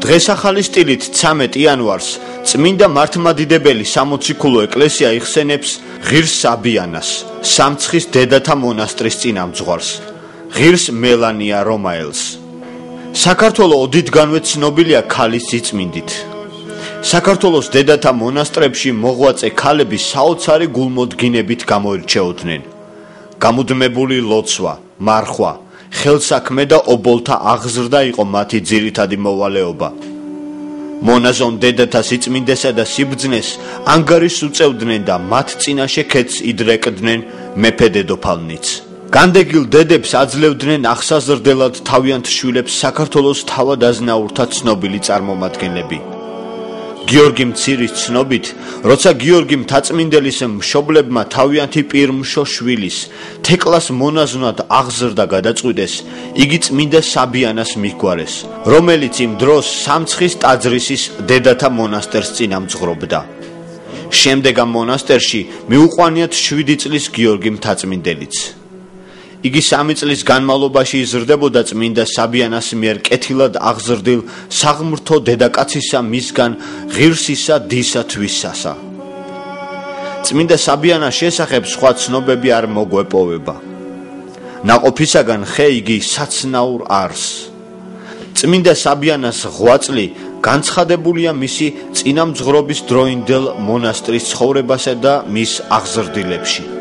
დღეს ახალი სტილით 13 იანვარს წმინდა მართლმადიდებელი სამოციქულო ეკლესია იხსენებს ღირს საბიანას, სამცხის დედათა მონასტრის წინამძღვარს, ღირს მელანია რომაელს. საქართველოს ოდითგანვე ცნობილია ქალის სიწმინდით. საქართველოს დედათა მონასტრებში მოღვაწე ქალები საოცარი გულმოდგინებით გამოირჩეოდნენ. გამუდმებული ლოცვა, მარხვა, ხელსაქმე და ობოლთა აღზრდა იყო მათი ძირითადი მოვალეობა. მონაზონ დედათა სიწმინდესა და სიბრძნეს ანგარიშს უწევდნენ და მათ წინაშე ქეთს იდრეკდნენ მეფე დედოფალნიც. განდეგილ დედებს აძლევდნენ აღსაზრდელად თავიანთ შვილებს საქართველოს თავადაზნაურთა ცნობილი წარმომადგენლები. გიორგი მცირის ცნობით, როცა გიორგი მთაწმინდელის მშობლებმა თავიანთი პირმშო შვილის თეკლას მონაზვნად აღზრდა გადაწყვიტეს, იგი წმინდა საბიანას მიჰგვარეს, რომელიც იმ დროს სამცხის ტაძრისის დედათა მონასტერს წინამძღვრობდა. შემდეგ ამ მონასტერში მიუყვანიათ 7 წლის გიორგი მთაწმინდელიც. იგი 3 წლის განმავლობაში იზრდებოდა წმინდა საბიანას მიერ კეთილად აღზრდილ საღმრთო დედაკაცისა მისგან ღირსისა დისა თვისასა. წმინდა საბიანას შესახებ სხვა ცნობები არ მოგვეპოვება. ნაყოფისაგან ხე იგი საცნაურ არს. წმინდა საბიანას ღვაწლი განცხადებულია მისი წინამძღვრობის დროინდელ მონასტრის ცხოვრებასა და მის აღზრდილებში.